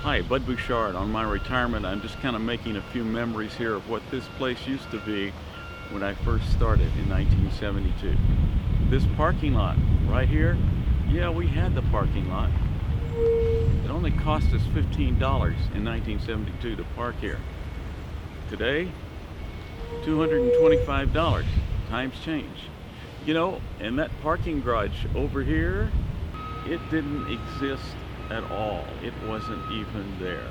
Hi, Bud Buschardt. On my retirement, I'm just kind of making a few memories here of what this place used to be when I first started in 1972. This parking lot right here, yeah, we had the parking lot. It only cost us $15 in 1972 to park here. Today, $225. Times change. You know, and that parking garage over here, it didn't exist at all. It wasn't even there.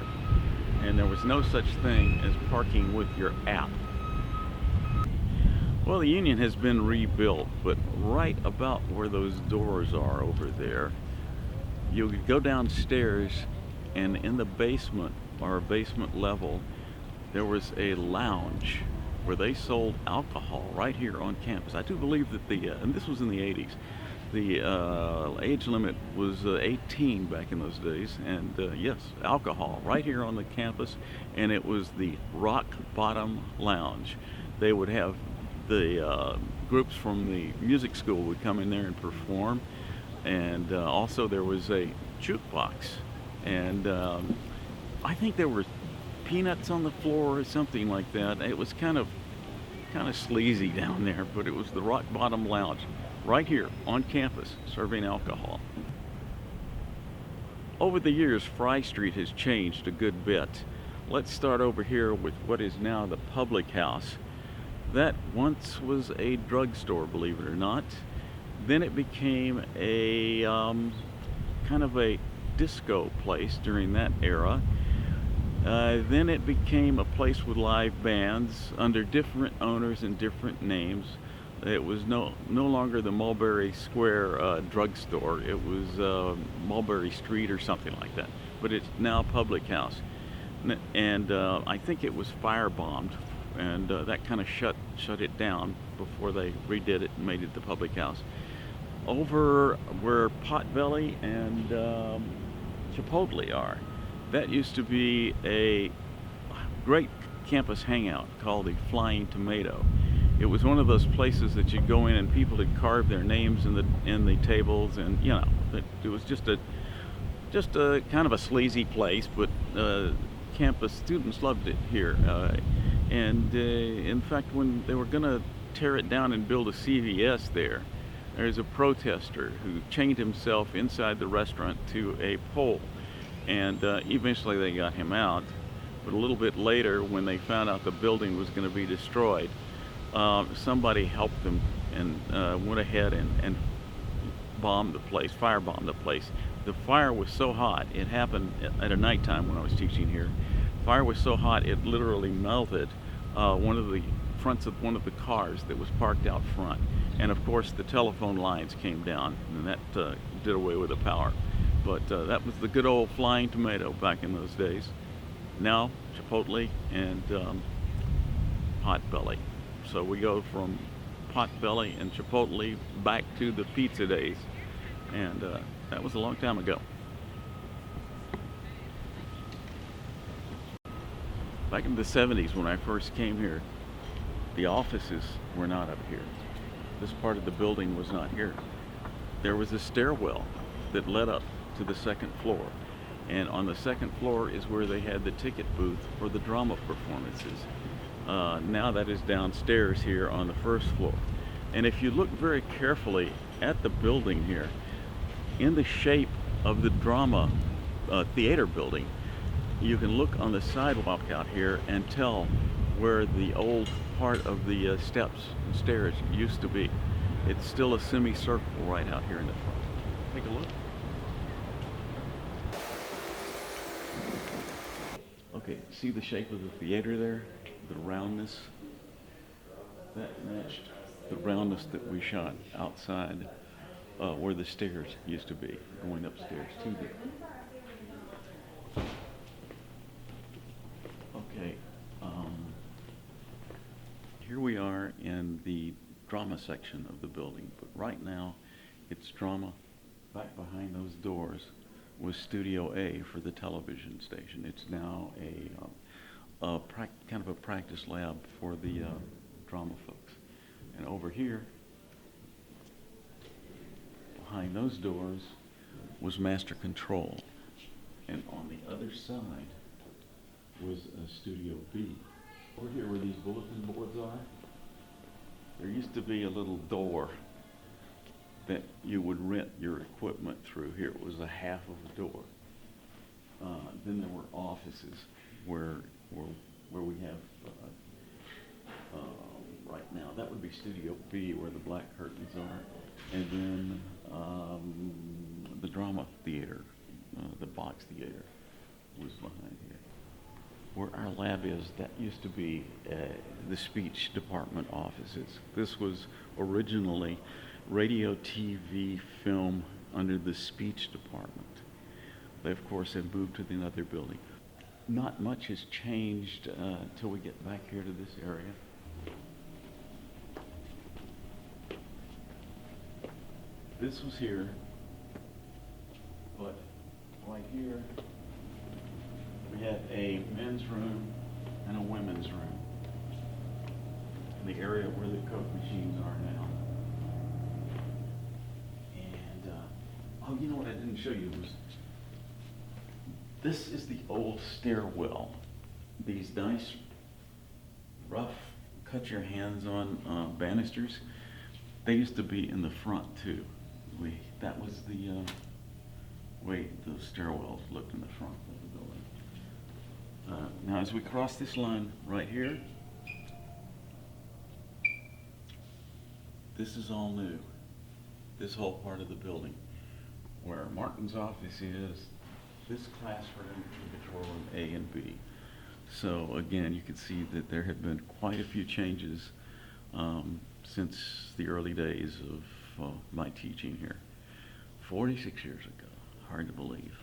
And there was no such thing as parking with your app. Well, the Union has been rebuilt, but right about where those doors are over there, you could go downstairs, and in the basement, or basement level, there was a lounge where they sold alcohol right here on campus. I do believe that and this was in the 80s, the age limit was 18 back in those days, and yes, alcohol right here on the campus, and it was the Rock Bottom Lounge. They would have the groups from the music school would come in there and perform, and also there was a jukebox, and I think there were peanuts on the floor or something like that. It was kind of sleazy down there, but it was the Rock Bottom Lounge right here on campus serving alcohol. Over the years, Fry Street has changed a good bit. Let's start over here with what is now the Public House. That once was a drugstore, believe it or not. Then it became a kind of a disco place during that era. Then it became a place with live bands under different owners and different names. It was no longer the Mulberry Square drugstore. It was Mulberry Street or something like that. But it's now Public House. And I think it was firebombed, and that kind of shut it down before they redid it and made it the Public House. Over where Potbelly and Chipotle are, that used to be a great campus hangout called the Flying Tomato. It was one of those places that you'd go in and people had carved their names in the tables, and you know, it was just a kind of a sleazy place, but campus students loved it here. And in fact, when they were going to tear it down and build a CVS there's a protester who chained himself inside the restaurant to a pole. And eventually they got him out. But a little bit later, when they found out the building was going to be destroyed, somebody helped them and went ahead and bombed the place, firebombed the place. The fire was so hot, it happened at a nighttime when I was teaching here. Fire was so hot, it literally melted one of the fronts of one of the cars that was parked out front. And of course, the telephone lines came down, and that did away with the power. But that was the good old Flying Tomato back in those days. Now, Chipotle and Potbelly. So we go from Potbelly and Chipotle back to the pizza days. And that was a long time ago. Back in the 70s when I first came here, the offices were not up here. This part of the building was not here. There was a stairwell that led up to the second floor, and on the second floor is where they had the ticket booth for the drama performances. Now that is downstairs here on the first floor. And if you look very carefully at the building here, in the shape of the drama theater building, you can look on the sidewalk out here and tell where the old part of the steps and stairs used to be. It's still a semicircle right out here in the front. Take a look. Okay, see the shape of the theater there? The roundness? That matched the roundness that we shot outside where the stairs used to be, going upstairs to the... Okay, here we are in the drama section of the building, but right now it's drama. Back behind those doors was Studio A for the television station. It's now kind of a practice lab for the drama folks. And over here, behind those doors, was Master Control. And on the other other side was Studio B. Over here where these bulletin boards are, there used to be a little door that you would rent your equipment through. Here it was a half of a door. Then there were offices where we have right now. That would be Studio B, where the black curtains are, and then the drama theater, the box theater, was behind here. Where our lab is, that used to be the speech department offices. This was originally radio, TV, film under the speech department. They, of course, have moved to the other building. Not much has changed until we get back here to this area. This was here, but right here we had a men's room and a women's room. The area where the Coke machines are now. And, oh, you know what I didn't show you was, this is the old stairwell. These nice, rough, cut your hands on banisters, they used to be in the front too. That was the way those stairwells looked in the front of the building. Now as we cross this line right here, this is all new. This whole part of the building. Where Martin's office is, this classroom, control room A and B. So again, you can see that there have been quite a few changes since the early days of my teaching here. 46 years ago, hard to believe.